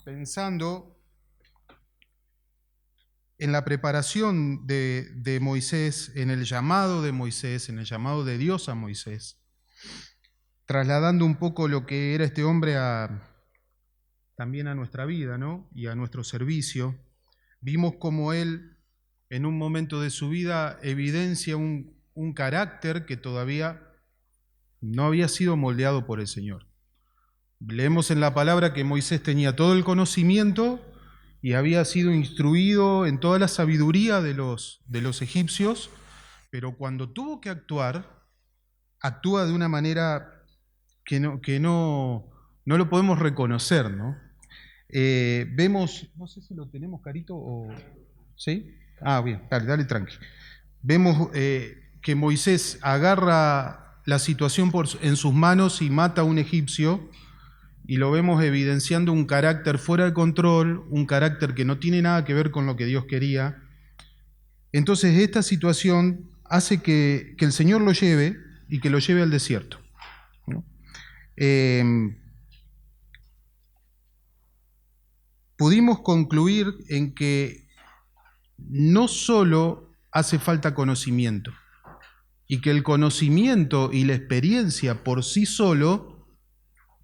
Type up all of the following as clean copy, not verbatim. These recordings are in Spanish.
pensando en la preparación de Moisés, en el llamado de Moisés, en el llamado de Dios a Moisés, trasladando un poco lo que era este hombre también a nuestra vida, ¿no? Y a nuestro servicio. Vimos cómo él, en un momento de su vida, evidencia un carácter que todavía no había sido moldeado por el Señor. Leemos en la palabra que Moisés tenía todo el conocimiento y había sido instruido en toda la sabiduría de los egipcios, pero cuando tuvo que actuar, actúa de una manera que no lo podemos reconocer, ¿no? Vemos, no sé si lo tenemos, Carito, o ¿sí? Ah, bien, dale tranqui. Vemos que Moisés agarra la situación en sus manos y mata a un egipcio, y lo vemos evidenciando un carácter fuera de control, un carácter que no tiene nada que ver con lo que Dios quería. Entonces esta situación hace que el Señor lo lleve y que lo lleve al desierto, ¿no? Pudimos concluir en que no solo hace falta conocimiento, y que el conocimiento y la experiencia por sí solo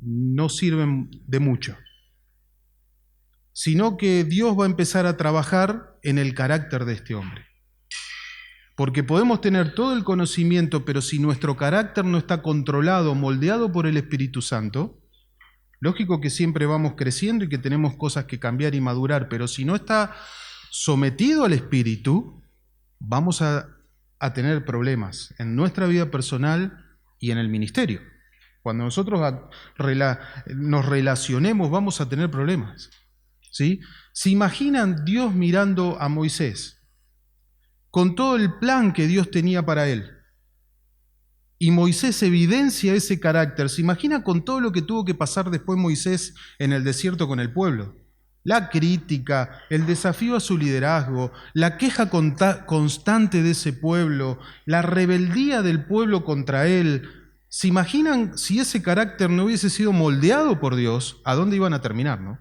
no sirven de mucho, sino que Dios va a empezar a trabajar en el carácter de este hombre. Porque podemos tener todo el conocimiento, pero si nuestro carácter no está controlado, moldeado por el Espíritu Santo, lógico que siempre vamos creciendo y que tenemos cosas que cambiar y madurar, pero si no está sometido al Espíritu, vamos a tener problemas en nuestra vida personal y en el ministerio. Cuando nosotros nos relacionemos, vamos a tener problemas, ¿sí? ¿Se imaginan Dios mirando a Moisés con todo el plan que Dios tenía para él? Y Moisés evidencia ese carácter. ¿Se imagina con todo lo que tuvo que pasar después Moisés en el desierto con el pueblo? La crítica, el desafío a su liderazgo, la queja constante de ese pueblo, la rebeldía del pueblo contra él. ¿Se imaginan si ese carácter no hubiese sido moldeado por Dios, a dónde iban a terminar, no?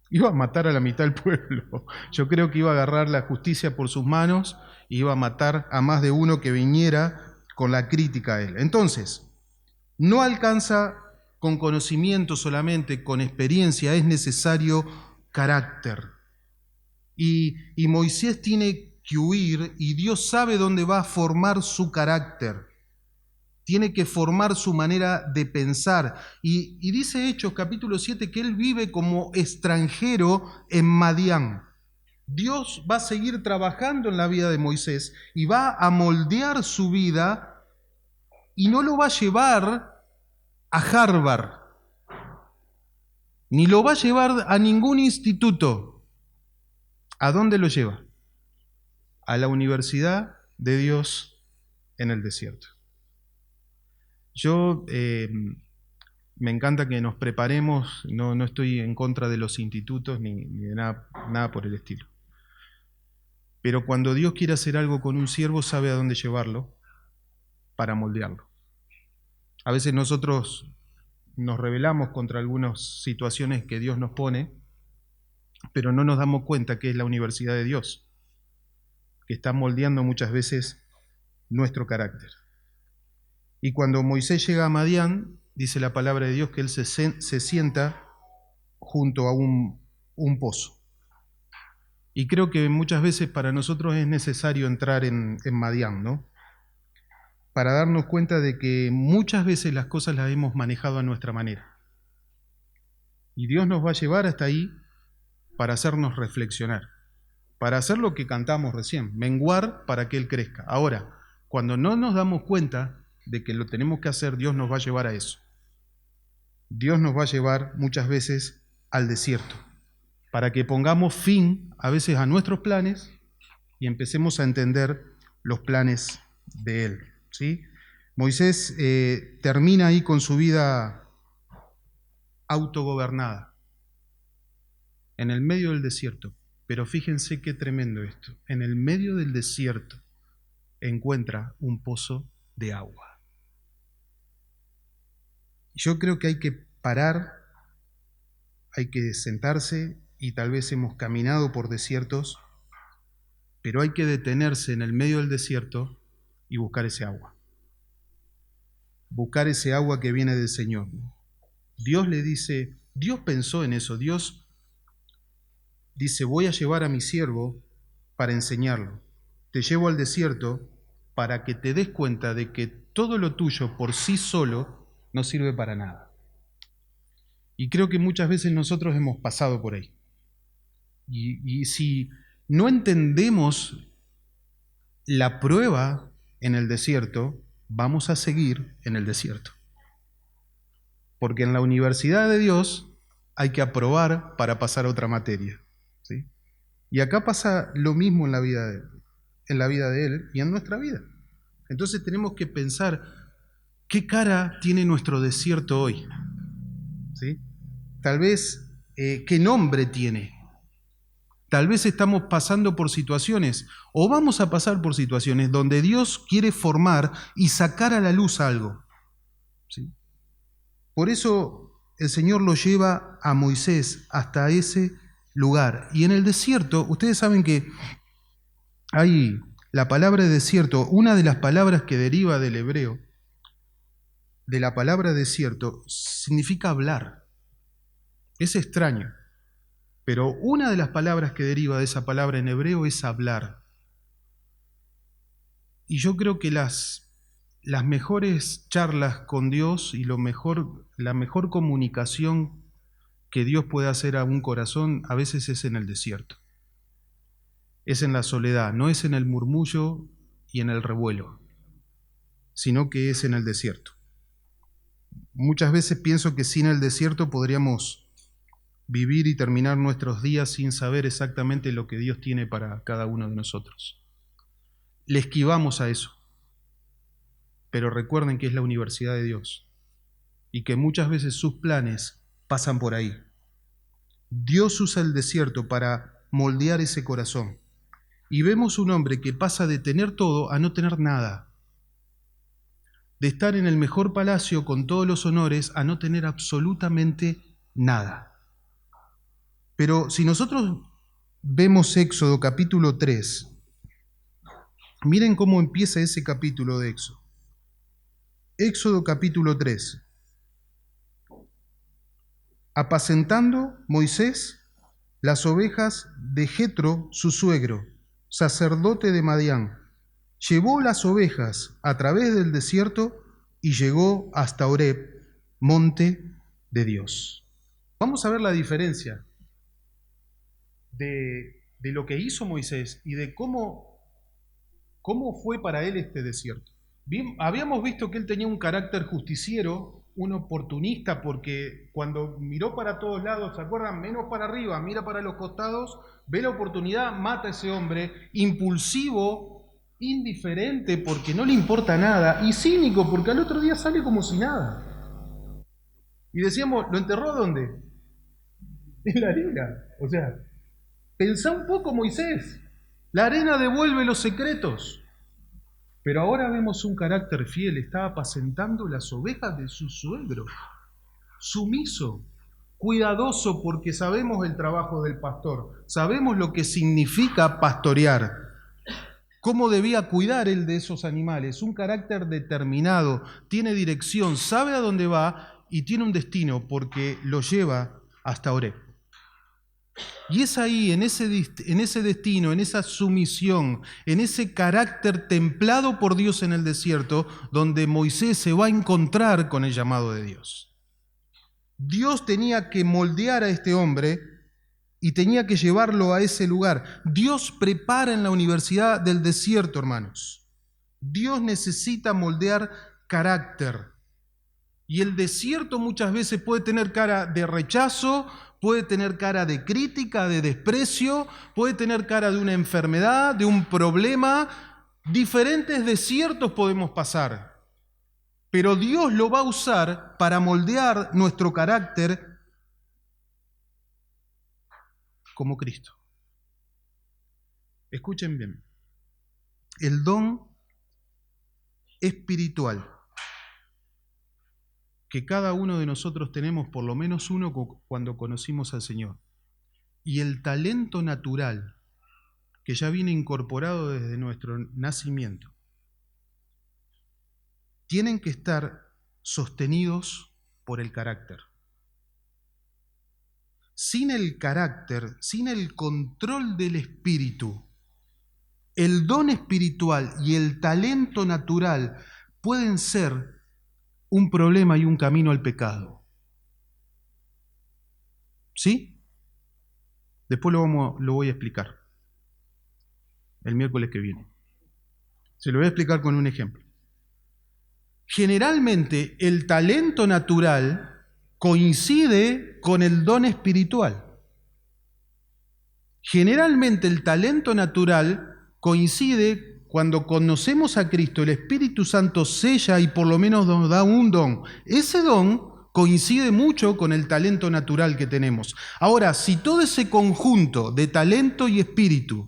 Iba a matar a la mitad del pueblo. Yo creo que iba a agarrar la justicia por sus manos y iba a matar a más de uno que viniera con la crítica a él. Entonces, no alcanza con conocimiento solamente, con experiencia, es necesario carácter. Y Moisés tiene que huir y Dios sabe dónde va a formar su carácter. Tiene que formar su manera de pensar. Y dice Hechos capítulo 7 que él vive como extranjero en Madián. Dios va a seguir trabajando en la vida de Moisés y va a moldear su vida y no lo va a llevar a Harvard, ni lo va a llevar a ningún instituto. ¿A dónde lo lleva? A la universidad de Dios en el desierto. Yo me encanta que nos preparemos, no estoy en contra de los institutos ni de nada por el estilo. Pero cuando Dios quiere hacer algo con un siervo, sabe a dónde llevarlo para moldearlo. A veces nosotros nos rebelamos contra algunas situaciones que Dios nos pone, pero no nos damos cuenta que es la universidad de Dios, que está moldeando muchas veces nuestro carácter. Y cuando Moisés llega a Madián, dice la palabra de Dios que él se sienta junto a un pozo. Y creo que muchas veces para nosotros es necesario entrar en Madián, ¿no? Para darnos cuenta de que muchas veces las cosas las hemos manejado a nuestra manera. Y Dios nos va a llevar hasta ahí para hacernos reflexionar, para hacer lo que cantamos recién, menguar para que Él crezca. Ahora, cuando no nos damos cuenta de que lo tenemos que hacer, Dios nos va a llevar a eso. Dios nos va a llevar muchas veces al desierto, para que pongamos fin a veces a nuestros planes y empecemos a entender los planes de Él, ¿sí? Moisés termina ahí con su vida autogobernada, en el medio del desierto. Pero fíjense qué tremendo esto. En el medio del desierto encuentra un pozo de agua. Yo creo que hay que parar, hay que sentarse y tal vez hemos caminado por desiertos, pero hay que detenerse en el medio del desierto y buscar ese agua. Buscar ese agua que viene del Señor. Dios le dice, Dios pensó en eso, Dios dice, voy a llevar a mi siervo para enseñarlo. Te llevo al desierto para que te des cuenta de que todo lo tuyo por sí solo no sirve para nada. Y creo que muchas veces nosotros hemos pasado por ahí. Y si no entendemos la prueba en el desierto, vamos a seguir en el desierto. Porque en la universidad de Dios hay que aprobar para pasar a otra materia, ¿sí? Y acá pasa lo mismo en la vida de Él y en nuestra vida. Entonces tenemos que pensar, ¿qué cara tiene nuestro desierto hoy? ¿Sí? Tal vez, ¿qué nombre tiene? Tal vez estamos pasando por situaciones, o vamos a pasar por situaciones, donde Dios quiere formar y sacar a la luz algo, ¿sí? Por eso el Señor lo lleva a Moisés hasta ese lugar. Y en el desierto, ustedes saben que hay la palabra desierto, una de las palabras que deriva del hebreo, de la palabra desierto, significa hablar. Es extraño, pero una de las palabras que deriva de esa palabra en hebreo es hablar. Y yo creo que las mejores charlas con Dios y la mejor comunicación que Dios puede hacer a un corazón a veces es en el desierto. Es en la soledad, no es en el murmullo y en el revuelo, sino que es en el desierto. Muchas veces pienso que sin el desierto podríamos vivir y terminar nuestros días sin saber exactamente lo que Dios tiene para cada uno de nosotros. Le esquivamos a eso, pero recuerden que es la universidad de Dios y que muchas veces sus planes pasan por ahí. Dios usa el desierto para moldear ese corazón. Y vemos un hombre que pasa de tener todo a no tener nada, de estar en el mejor palacio con todos los honores a no tener absolutamente nada. Pero si nosotros vemos Éxodo capítulo 3, miren cómo empieza ese capítulo de Éxodo. Éxodo capítulo 3. Apacentando Moisés las ovejas de Jetro, su suegro, sacerdote de Madián, llevó las ovejas a través del desierto y llegó hasta Horeb, monte de Dios. Vamos a ver la diferencia de lo que hizo Moisés y de cómo fue para él este desierto. Bien, habíamos visto que él tenía un carácter justiciero, un oportunista, porque cuando miró para todos lados, ¿se acuerdan? Menos para arriba, mira para los costados, ve la oportunidad, mata a ese hombre, impulsivo, indiferente porque no le importa nada, y cínico porque al otro día sale como si nada. Y decíamos, ¿lo enterró dónde? En la arena. O sea, pensá un poco, Moisés, la arena devuelve los secretos. Pero ahora vemos un carácter fiel, estaba apacentando las ovejas de su suegro, sumiso, cuidadoso, porque sabemos el trabajo del pastor, sabemos lo que significa pastorear, cómo debía cuidar él de esos animales, un carácter determinado, tiene dirección, sabe a dónde va y tiene un destino porque lo lleva hasta Horeb. Y es ahí, en ese destino, en esa sumisión, en ese carácter templado por Dios en el desierto, donde Moisés se va a encontrar con el llamado de Dios. Dios tenía que moldear a este hombre y tenía que llevarlo a ese lugar. Dios prepara en la universidad del desierto, hermanos. Dios necesita moldear carácter. Y el desierto muchas veces puede tener cara de rechazo, puede tener cara de crítica, de desprecio, puede tener cara de una enfermedad, de un problema. Diferentes desiertos podemos pasar, pero Dios lo va a usar para moldear nuestro carácter como Cristo. Escuchen bien, el don espiritual que cada uno de nosotros tenemos, por lo menos uno cuando conocimos al Señor, y el talento natural, que ya viene incorporado desde nuestro nacimiento, tienen que estar sostenidos por el carácter. Sin el carácter, sin el control del espíritu, el don espiritual y el talento natural pueden ser un problema y un camino al pecado. ¿Sí? Después lo voy a explicar el miércoles que viene. Se lo voy a explicar con un ejemplo. Generalmente el talento natural coincide con el don espiritual. Generalmente el talento natural coincide cuando conocemos a Cristo, el Espíritu Santo sella y por lo menos nos da un don. Ese don coincide mucho con el talento natural que tenemos. Ahora, si todo ese conjunto de talento y espíritu,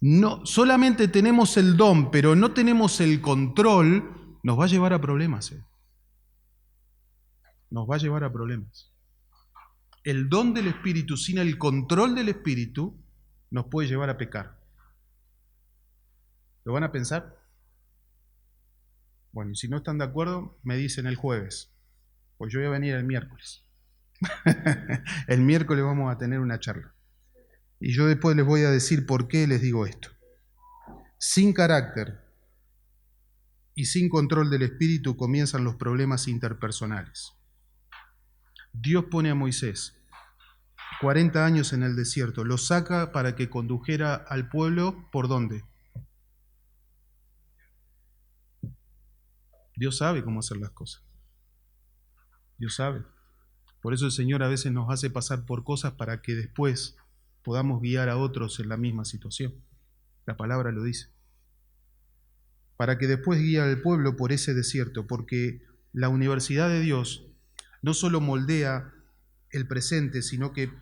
no solamente tenemos el don, pero no tenemos el control, nos va a llevar a problemas. Nos va a llevar a problemas. El don del Espíritu sin el control del Espíritu nos puede llevar a pecar. ¿Lo van a pensar? Bueno, y si no están de acuerdo, me dicen el jueves. Pues yo voy a venir el miércoles. El miércoles vamos a tener una charla. Y yo después les voy a decir por qué les digo esto. Sin carácter y sin control del espíritu comienzan los problemas interpersonales. Dios pone a Moisés 40 años en el desierto, lo saca para que condujera al pueblo, ¿por dónde? Dios sabe cómo hacer las cosas. Dios sabe. Por eso el Señor a veces nos hace pasar por cosas para que después podamos guiar a otros en la misma situación. La palabra lo dice. Para que después guíe al pueblo por ese desierto, porque la universidad de Dios no solo moldea el presente, sino que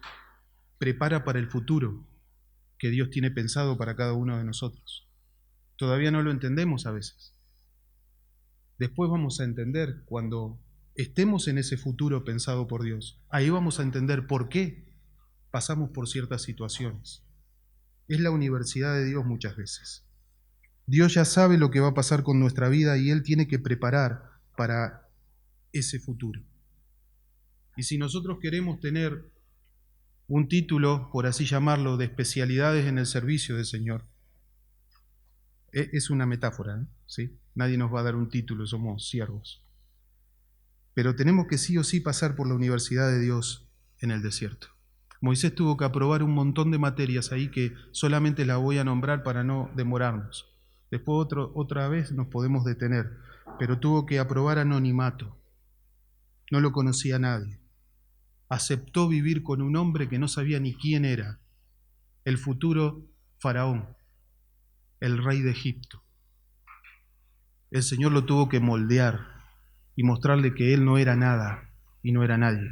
prepara para el futuro que Dios tiene pensado para cada uno de nosotros. Todavía no lo entendemos a veces. Después vamos a entender cuando estemos en ese futuro pensado por Dios. Ahí vamos a entender por qué pasamos por ciertas situaciones. Es la universidad de Dios muchas veces. Dios ya sabe lo que va a pasar con nuestra vida y Él tiene que preparar para ese futuro. Y si nosotros queremos tener un título, por así llamarlo, de especialidades en el servicio del Señor, es una metáfora, ¿sí? Nadie nos va a dar un título, somos siervos. Pero tenemos que sí o sí pasar por la universidad de Dios en el desierto. Moisés tuvo que aprobar un montón de materias ahí que solamente las voy a nombrar para no demorarnos. Después otra vez nos podemos detener, pero tuvo que aprobar anonimato. No lo conocía nadie. Aceptó vivir con un hombre que no sabía ni quién era, el futuro faraón, el rey de Egipto. El Señor lo tuvo que moldear y mostrarle que él no era nada y no era nadie.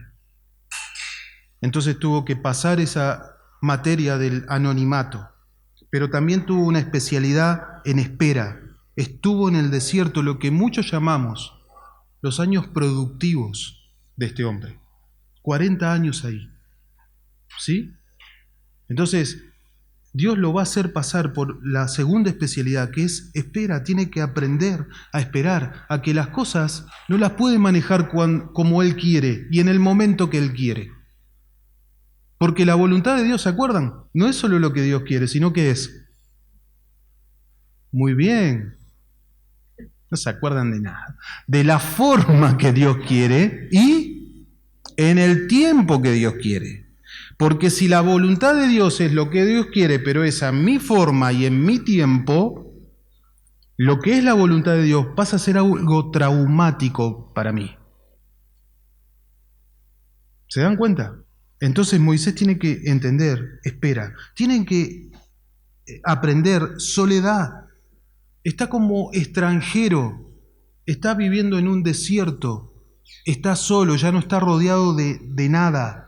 Entonces tuvo que pasar esa materia del anonimato, pero también tuvo una especialidad en espera. Estuvo en el desierto, lo que muchos llamamos los años productivos de este hombre. 40 años ahí. ¿Sí? Entonces, Dios lo va a hacer pasar por la segunda especialidad, que es espera. Tiene que aprender a esperar, a que las cosas no las puede manejar como Él quiere y en el momento que Él quiere. Porque la voluntad de Dios, ¿se acuerdan? No es solo lo que Dios quiere, sino que es. Muy bien. No se acuerdan de nada. De la forma que Dios quiere y en el tiempo que Dios quiere. Porque si la voluntad de Dios es lo que Dios quiere, pero es a mi forma y en mi tiempo, lo que es la voluntad de Dios pasa a ser algo traumático para mí. ¿Se dan cuenta? Entonces Moisés tiene que entender, espera, tienen que aprender soledad. Está como extranjero, está viviendo en un desierto, está solo, ya no está rodeado de nada.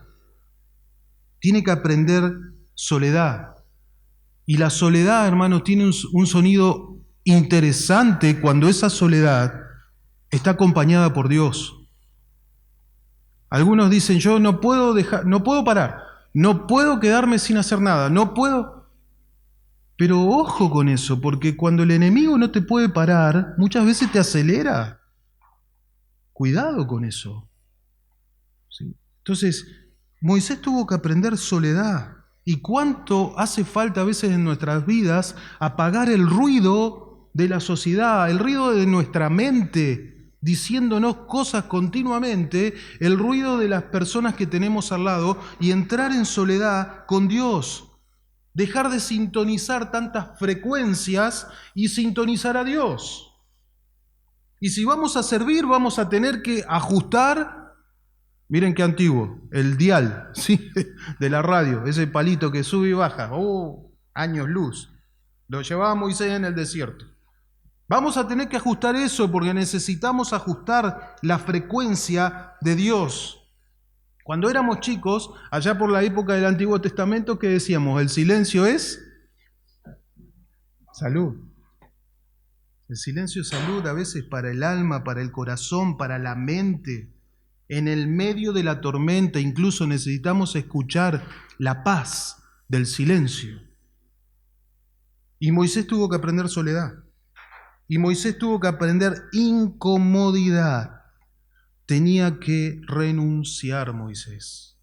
Tiene que aprender soledad. Y la soledad, hermanos, tiene un sonido interesante cuando esa soledad está acompañada por Dios. Algunos dicen, yo no puedo parar. No puedo quedarme sin hacer nada, no puedo. Pero ojo con eso, porque cuando el enemigo no te puede parar, muchas veces te acelera. Cuidado con eso. ¿Sí? Entonces, Moisés tuvo que aprender soledad. ¿Y cuánto hace falta a veces en nuestras vidas apagar el ruido de la sociedad, el ruido de nuestra mente, diciéndonos cosas continuamente, el ruido de las personas que tenemos al lado y entrar en soledad con Dios? Dejar de sintonizar tantas frecuencias y sintonizar a Dios. Y si vamos a servir, vamos a tener que ajustar. Miren qué antiguo, el dial, ¿sí? De la radio, ese palito que sube y baja, años luz. Lo llevaba Moisés en el desierto. Vamos a tener que ajustar eso porque necesitamos ajustar la frecuencia de Dios. Cuando éramos chicos, allá por la época del Antiguo Testamento, ¿qué decíamos? El silencio es salud. El silencio es salud a veces para el alma, para el corazón, para la mente. En el medio de la tormenta incluso necesitamos escuchar la paz del silencio. Y Moisés tuvo que aprender soledad. Y Moisés tuvo que aprender incomodidad. Tenía que renunciar Moisés.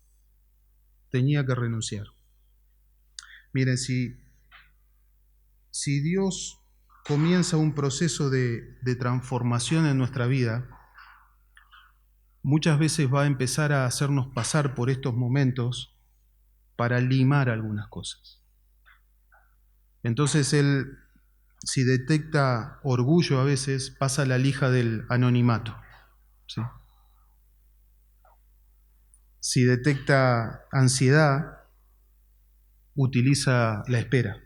Tenía que renunciar. Miren, si Dios comienza un proceso de transformación en nuestra vida, muchas veces va a empezar a hacernos pasar por estos momentos para limar algunas cosas. Entonces Él, si detecta orgullo a veces, pasa la lija del anonimato. ¿Sí? Si detecta ansiedad, utiliza la espera,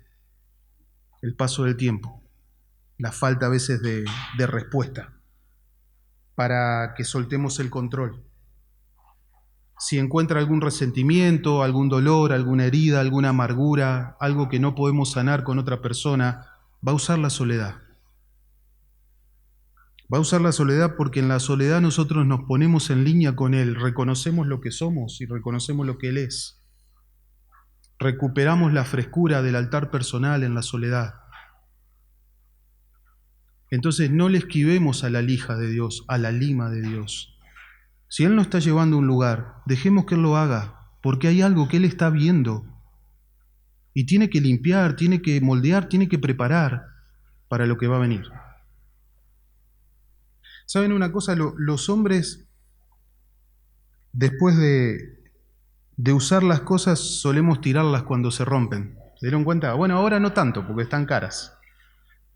el paso del tiempo, la falta a veces de respuesta, para que soltemos el control. Si encuentra algún resentimiento, algún dolor, alguna herida, alguna amargura, algo que no podemos sanar con otra persona, va a usar la soledad. Va a usar la soledad porque en la soledad nosotros nos ponemos en línea con Él, reconocemos lo que somos y reconocemos lo que Él es. Recuperamos la frescura del altar personal en la soledad. Entonces no le esquivemos a la lija de Dios, a la lima de Dios. Si Él nos está llevando a un lugar, dejemos que Él lo haga, porque hay algo que Él está viendo. Y tiene que limpiar, tiene que moldear, tiene que preparar para lo que va a venir. ¿Saben una cosa? Los hombres, después de usar las cosas, solemos tirarlas cuando se rompen. ¿Se dieron cuenta? Bueno, ahora no tanto, porque están caras.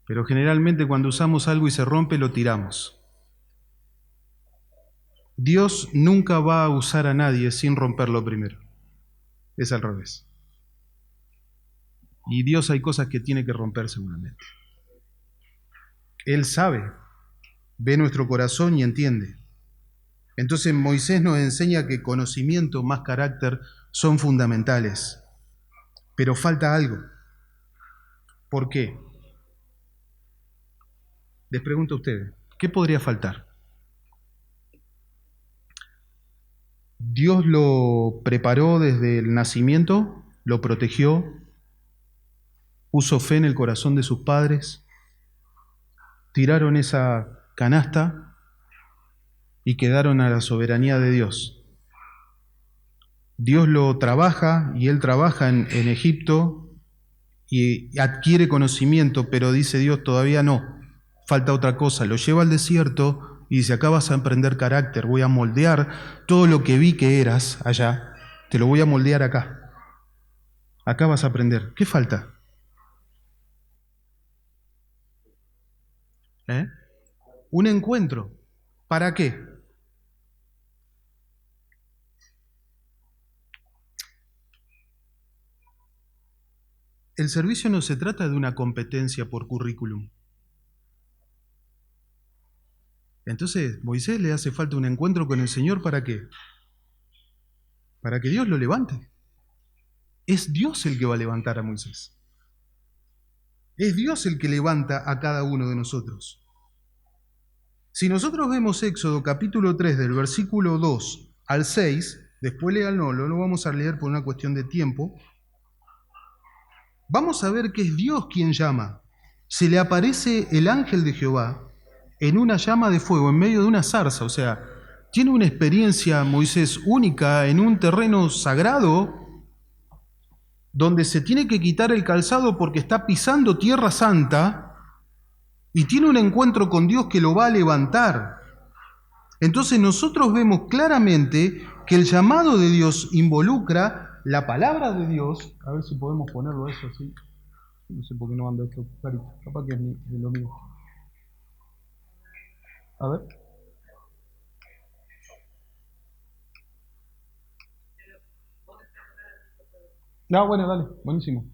Pero generalmente cuando usamos algo y se rompe, lo tiramos. Dios nunca va a usar a nadie sin romperlo primero. Es al revés. Y Dios hay cosas que tiene que romper seguramente. Él sabe, ve nuestro corazón y entiende. Entonces Moisés nos enseña que conocimiento más carácter son fundamentales. Pero falta algo. ¿Por qué? Les pregunto a ustedes, ¿qué podría faltar? Dios lo preparó desde el nacimiento, lo protegió, puso fe en el corazón de sus padres, tiraron esa canasta y quedaron a la soberanía de Dios. Dios lo trabaja y Él trabaja en Egipto y adquiere conocimiento, pero dice Dios, todavía no, falta otra cosa. Lo lleva al desierto y dice, acá vas a aprender carácter, voy a moldear todo lo que vi que eras allá, te lo voy a moldear acá. Acá vas a aprender. ¿Qué falta? Un encuentro. ¿Para qué? El servicio no se trata de una competencia por currículum. Entonces, Moisés le hace falta un encuentro con el Señor, ¿para qué? Para que Dios lo levante. Es Dios el que va a levantar a Moisés. Es Dios el que levanta a cada uno de nosotros. Si nosotros vemos Éxodo capítulo 3 del versículo 2 al 6, Después léanlo, no lo vamos a leer por una cuestión de tiempo. Vamos a ver que es Dios quien llama. Se le aparece el ángel de Jehová en una llama de fuego, en medio de una zarza. O sea, tiene una experiencia Moisés única en un terreno sagrado donde se tiene que quitar el calzado porque está pisando tierra santa y tiene un encuentro con Dios que lo va a levantar. Entonces nosotros vemos claramente que el llamado de Dios involucra la palabra de Dios. A ver si podemos ponerlo eso así. No sé por qué no anda esto clarito. Capaz que es de lo mío. A ver. No, bueno, dale. Buenísimo.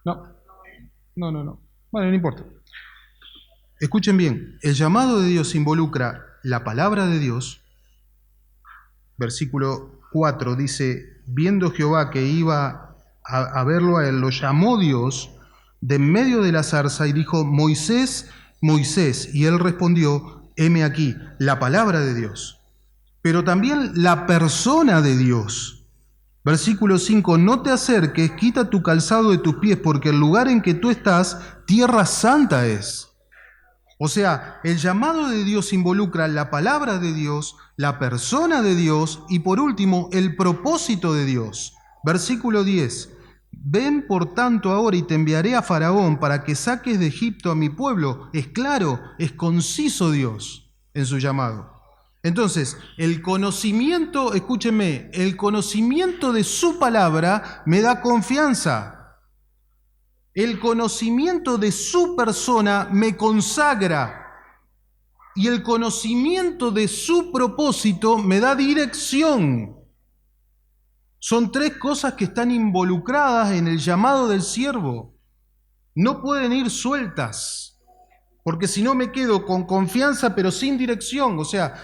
No. Bueno, no importa. Escuchen bien. El llamado de Dios involucra la palabra de Dios. Versículo 4 dice, viendo Jehová que iba a verlo a él, lo llamó Dios de en medio de la zarza y dijo, Moisés, Moisés. Y él respondió, heme aquí, la palabra de Dios. Pero también la persona de Dios. Versículo 5, no te acerques, quita tu calzado de tus pies, porque el lugar en que tú estás, tierra santa es. O sea, el llamado de Dios involucra la palabra de Dios, la persona de Dios y por último, el propósito de Dios. Versículo 10. Ven por tanto ahora y te enviaré a Faraón para que saques de Egipto a mi pueblo. Es claro, es conciso Dios en su llamado. Entonces, el conocimiento, escúcheme, el conocimiento de su palabra me da confianza. El conocimiento de su persona me consagra y el conocimiento de su propósito me da dirección. Son tres cosas que están involucradas en el llamado del siervo. No pueden ir sueltas, porque si no me quedo con confianza pero sin dirección. O sea,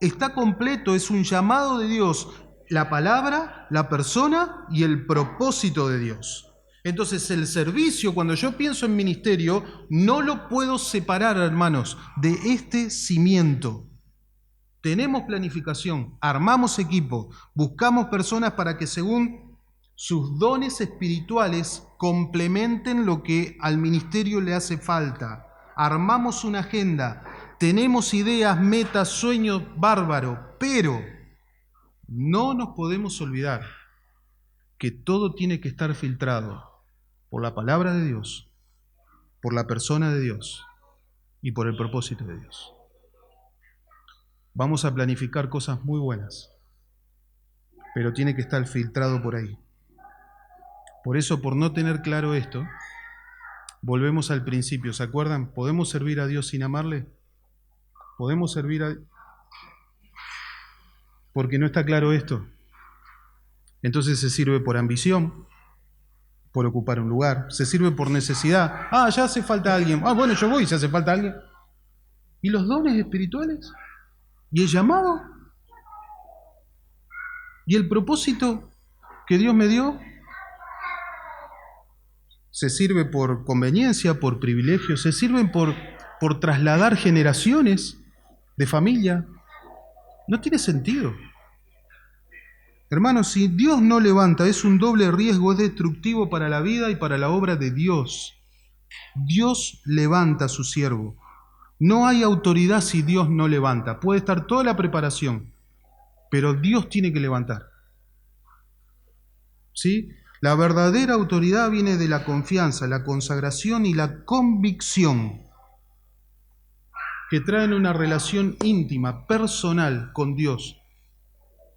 está completo, es un llamado de Dios, la palabra, la persona y el propósito de Dios. Entonces el servicio, cuando yo pienso en ministerio, no lo puedo separar, hermanos, de este cimiento. Tenemos planificación, armamos equipo, buscamos personas para que según sus dones espirituales complementen lo que al ministerio le hace falta. Armamos una agenda, tenemos ideas, metas, sueños bárbaros, pero no nos podemos olvidar que todo tiene que estar filtrado por la palabra de Dios, por la persona de Dios y por el propósito de Dios. Vamos a planificar cosas muy buenas, pero tiene que estar filtrado por ahí. Por eso, por no tener claro esto, volvemos al principio. ¿Se acuerdan? ¿Podemos servir a Dios sin amarle? ¿Podemos servir a... Porque no está claro esto. Entonces se sirve por ambición, por ocupar un lugar, se sirve por necesidad. Ya hace falta alguien. Bueno, yo voy si hace falta alguien. ¿Y los dones espirituales? ¿Y el llamado? ¿Y el propósito que Dios me dio? Se sirve por conveniencia, por privilegio, se sirven por trasladar generaciones de familia. No tiene sentido. Hermanos, si Dios no levanta, es un doble riesgo, es destructivo para la vida y para la obra de Dios. Dios levanta a su siervo. No hay autoridad si Dios no levanta. Puede estar toda la preparación, pero Dios tiene que levantar. ¿Sí? La verdadera autoridad viene de la confianza, la consagración y la convicción que traen una relación íntima, personal con Dios.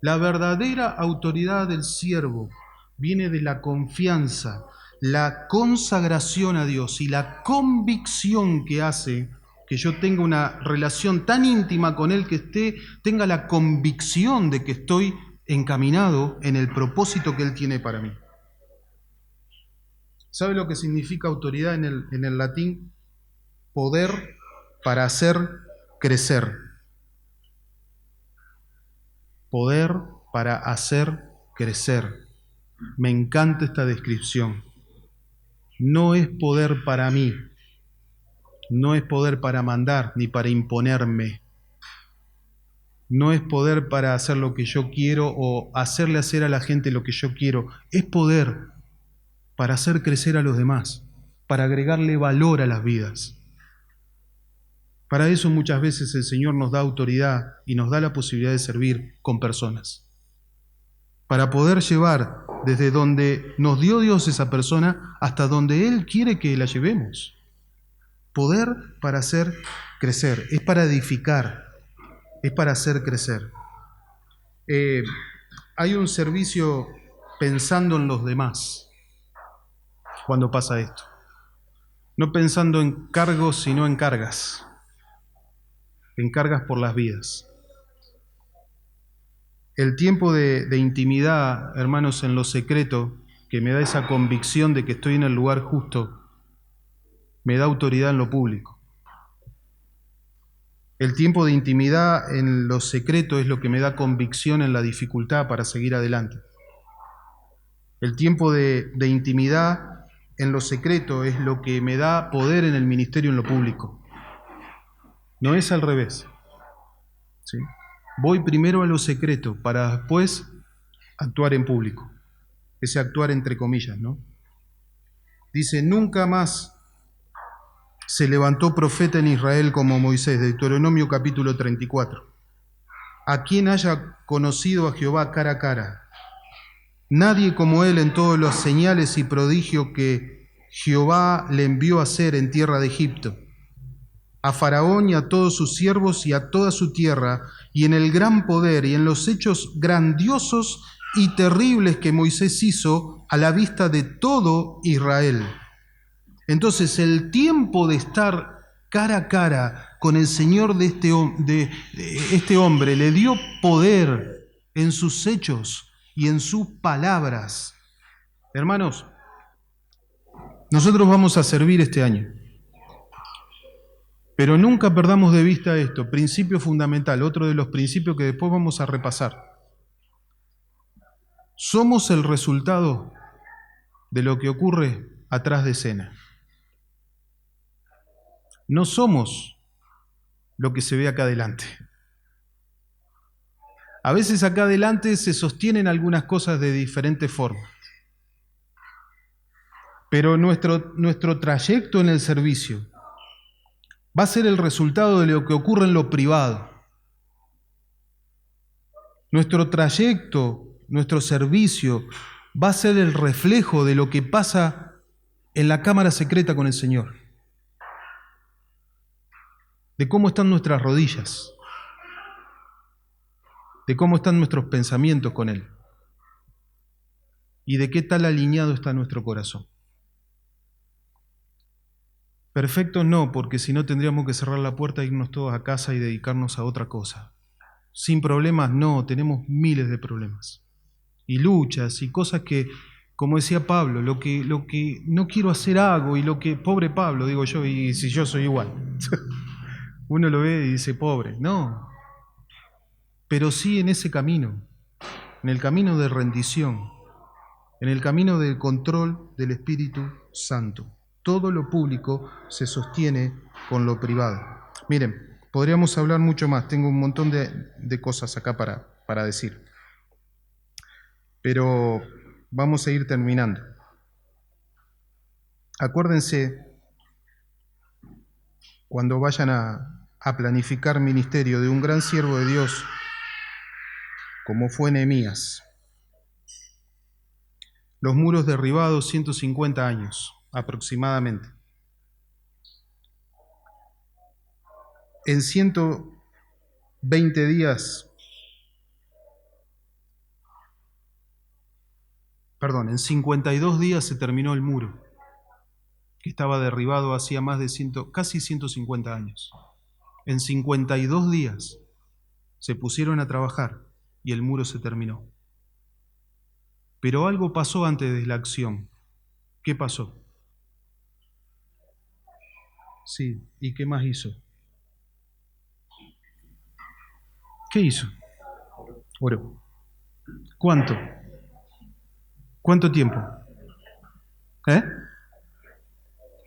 La verdadera autoridad del siervo viene de la confianza, la consagración a Dios y la convicción que hace que yo tenga una relación tan íntima con Él que tenga la convicción de que estoy encaminado en el propósito que Él tiene para mí. ¿Sabe lo que significa autoridad en el latín? Poder para hacer crecer. Poder para hacer crecer. Me encanta esta descripción. No es poder para mí, no es poder para mandar ni para imponerme. no es poder para hacer lo que yo quiero o hacerle hacer a la gente lo que yo quiero, es poder para hacer crecer a los demás, para agregarle valor a las vidas. Para eso muchas veces el Señor nos da autoridad y nos da la posibilidad de servir con personas. Para poder llevar desde donde nos dio Dios esa persona hasta donde Él quiere que la llevemos. Poder para hacer crecer, es para edificar, es para hacer crecer. Hay un servicio pensando en los demás cuando pasa esto. No pensando en cargos, sino en cargas. En cargas por las vidas. El tiempo de intimidad, hermanos, en lo secreto, que me da esa convicción de que estoy en el lugar justo, me da autoridad en lo público. El tiempo de intimidad en lo secreto es lo que me da convicción en la dificultad para seguir adelante. El tiempo de intimidad en lo secreto es lo que me da poder en el ministerio en lo público. No es al revés. ¿Sí? Voy primero a lo secreto para después actuar en público. Ese actuar entre comillas, ¿no? Dice, nunca más se levantó profeta en Israel como Moisés, de Deuteronomio capítulo 34. A quien haya conocido a Jehová cara a cara. Nadie como él en todas las señales y prodigios que Jehová le envió a hacer en tierra de Egipto. A Faraón y a todos sus siervos y a toda su tierra, y en el gran poder y en los hechos grandiosos y terribles que Moisés hizo a la vista de todo Israel. Entonces, el tiempo de estar cara a cara con el Señor de este hombre le dio poder en sus hechos y en sus palabras. Hermanos, nosotros vamos a servir este año. Pero nunca perdamos de vista esto, principio fundamental, otro de los principios que después vamos a repasar. Somos el resultado de lo que ocurre atrás de escena. No somos lo que se ve acá adelante. A veces acá adelante se sostienen algunas cosas de diferente forma. Pero nuestro trayecto en el servicio va a ser el resultado de lo que ocurre en lo privado. Nuestro trayecto, nuestro servicio, va a ser el reflejo de lo que pasa en la cámara secreta con el Señor. De cómo están nuestras rodillas, de cómo están nuestros pensamientos con Él y de qué tal alineado está nuestro corazón. Perfectos no, porque si no tendríamos que cerrar la puerta, irnos todos a casa y dedicarnos a otra cosa. Sin problemas no, tenemos miles de problemas. Y luchas y cosas que, como decía Pablo, lo que no quiero hacer hago y lo que, pobre Pablo, digo yo, y si yo soy igual. Uno lo ve y dice, pobre, no. Pero sí en ese camino, en el camino de rendición, en el camino del control del Espíritu Santo. Todo lo público se sostiene con lo privado. Miren, podríamos hablar mucho más. Tengo un montón de cosas acá para decir. Pero vamos a ir terminando. Acuérdense, cuando vayan a planificar ministerio de un gran siervo de Dios, como fue Nehemías. Los muros derribados, 150 años aproximadamente. En 120 días, en 52 días se terminó el muro, que estaba derribado hacía más de casi 150 años. En 52 días se pusieron a trabajar y el muro se terminó. Pero algo pasó antes de la acción. ¿Qué pasó? Sí, ¿y qué más hizo? ¿Qué hizo? Oró. ¿Cuánto? ¿Cuánto tiempo?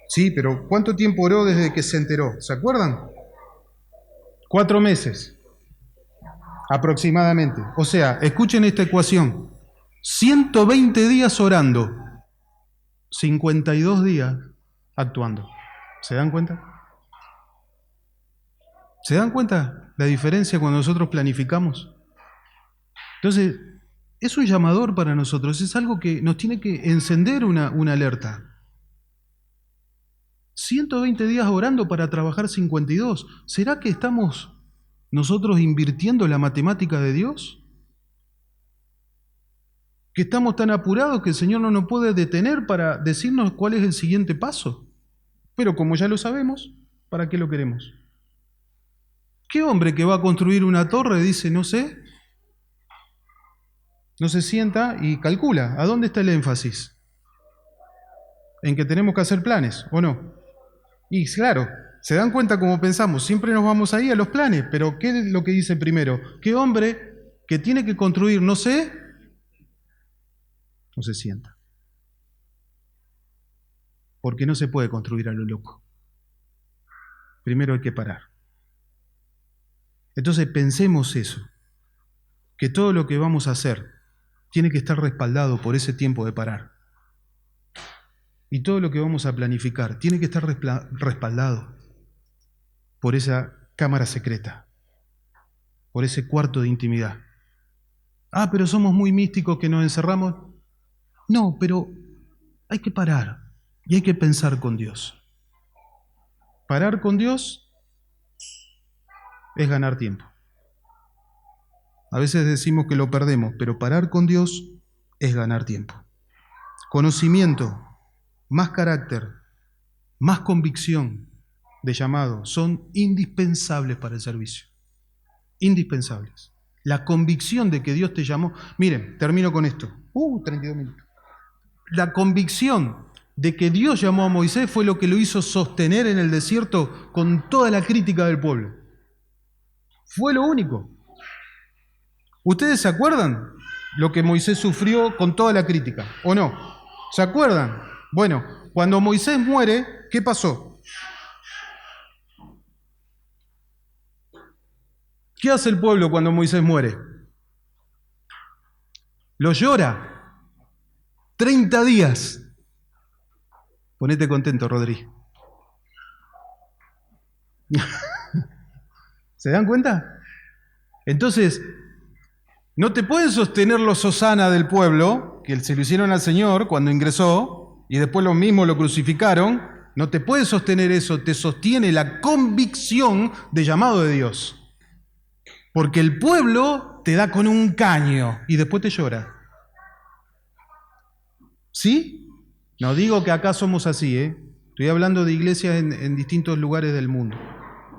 Sí, pero ¿cuánto tiempo oró desde que se enteró? ¿Se acuerdan? 4 meses. Aproximadamente. O sea, escuchen esta ecuación. 120 días orando, 52 días actuando. ¿Se dan cuenta? ¿Se dan cuenta la diferencia cuando nosotros planificamos? Entonces, es un llamador para nosotros, es algo que nos tiene que encender una alerta. 120 días orando para trabajar 52. ¿Será que estamos nosotros invirtiendo la matemática de Dios? ¿Que estamos tan apurados que el Señor no nos puede detener para decirnos cuál es el siguiente paso? Pero como ya lo sabemos, ¿para qué lo queremos? ¿Qué hombre que va a construir una torre dice, no sé? No se sienta y calcula. ¿A dónde está el énfasis? En que tenemos que hacer planes, ¿o no? Y claro, se dan cuenta cómo pensamos. Siempre nos vamos ahí a los planes, pero ¿qué es lo que dice primero? ¿Qué hombre que tiene que construir, no sé? No se sienta. Porque no se puede construir a lo loco. Primero hay que parar. Entonces pensemos eso, que todo lo que vamos a hacer tiene que estar respaldado por ese tiempo de parar. Y todo lo que vamos a planificar tiene que estar respaldado por esa cámara secreta, por ese cuarto de intimidad. Ah, pero somos muy místicos que nos encerramos. No, pero hay que parar y hay que pensar con Dios. Parar con Dios es ganar tiempo. A veces decimos que lo perdemos, pero parar con Dios es ganar tiempo. Conocimiento, más carácter, más convicción de llamado son indispensables para el servicio. Indispensables. La convicción de que Dios te llamó. Miren, termino con esto. 32 minutos. La convicción de que Dios llamó a Moisés fue lo que lo hizo sostener en el desierto con toda la crítica del pueblo. Fue lo único. ¿Ustedes se acuerdan lo que Moisés sufrió con toda la crítica? ¿O no? ¿Se acuerdan? Bueno, cuando Moisés muere, ¿qué pasó? ¿Qué hace el pueblo cuando Moisés muere? Lo llora. 30 días. Ponete contento, Rodri. ¿Se dan cuenta? Entonces, no te pueden sostener los hosana del pueblo, que se lo hicieron al Señor cuando ingresó, y después los mismos lo crucificaron. No te puede sostener eso, te sostiene la convicción de llamado de Dios. Porque el pueblo te da con un caño y después te llora. ¿Sí? No digo que acá somos así, ¿eh? Estoy hablando de iglesias en distintos lugares del mundo.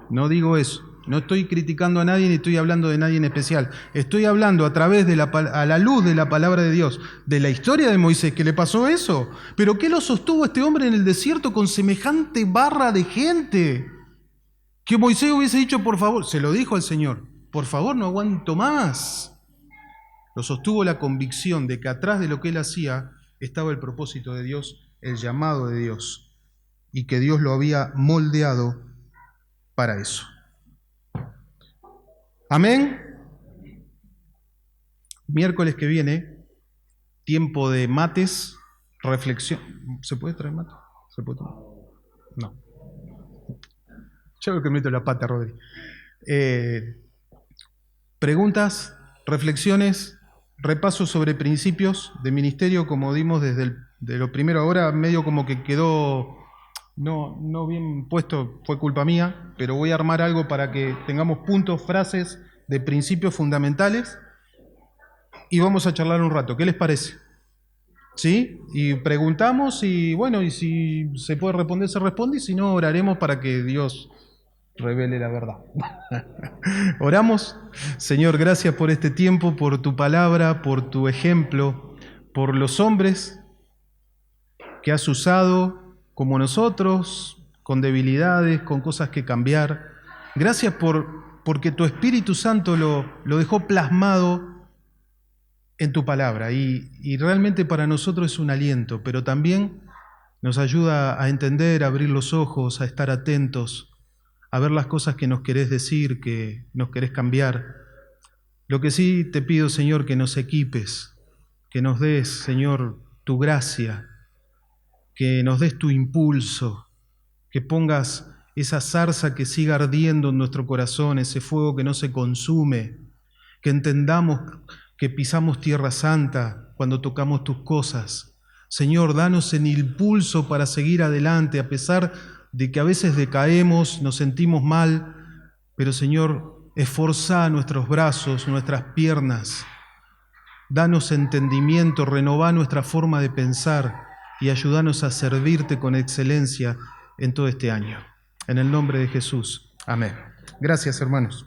No digo eso. No estoy criticando a nadie ni estoy hablando de nadie en especial. Estoy hablando a través de a la luz de la palabra de Dios, de la historia de Moisés, que le pasó eso. Pero ¿qué lo sostuvo este hombre en el desierto con semejante barra de gente? Que Moisés hubiese dicho, por favor, se lo dijo al Señor, por favor, no aguanto más. Lo sostuvo la convicción de que atrás de lo que él hacía estaba el propósito de Dios, el llamado de Dios, y que Dios lo había moldeado para eso. Amén. Miércoles que viene, tiempo de mates, reflexión. ¿Se puede traer mate? ¿Se puede tomar? No. Ya veo que meto la pata, Rodri. Preguntas, reflexiones, repaso sobre principios de ministerio, como dimos de lo primero ahora, medio como que quedó no bien puesto, fue culpa mía, pero voy a armar algo para que tengamos puntos, frases de principios fundamentales y vamos a charlar un rato. ¿Qué les parece? ¿Sí? Y preguntamos y bueno, y si se puede responder, se responde, y si no, oraremos para que Dios revele la verdad. Oramos. Señor, gracias por este tiempo, por tu palabra, por tu ejemplo, por los hombres que has usado como nosotros, con debilidades, con cosas que cambiar. Gracias porque tu Espíritu Santo lo dejó plasmado en tu palabra y realmente para nosotros es un aliento, pero también nos ayuda a entender, a abrir los ojos, a estar atentos, a ver las cosas que nos querés decir, que nos querés cambiar. Lo que sí te pido, Señor, que nos equipes, que nos des, Señor, tu gracia, que nos des tu impulso, que pongas esa zarza que siga ardiendo en nuestro corazón, ese fuego que no se consume, que entendamos que pisamos tierra santa cuando tocamos tus cosas. Señor, danos el impulso para seguir adelante, a pesar de que a veces decaemos, nos sentimos mal, pero Señor, esforzá nuestros brazos, nuestras piernas, danos entendimiento, renová nuestra forma de pensar y ayúdanos a servirte con excelencia en todo este año. En el nombre de Jesús. Amén. Gracias, hermanos.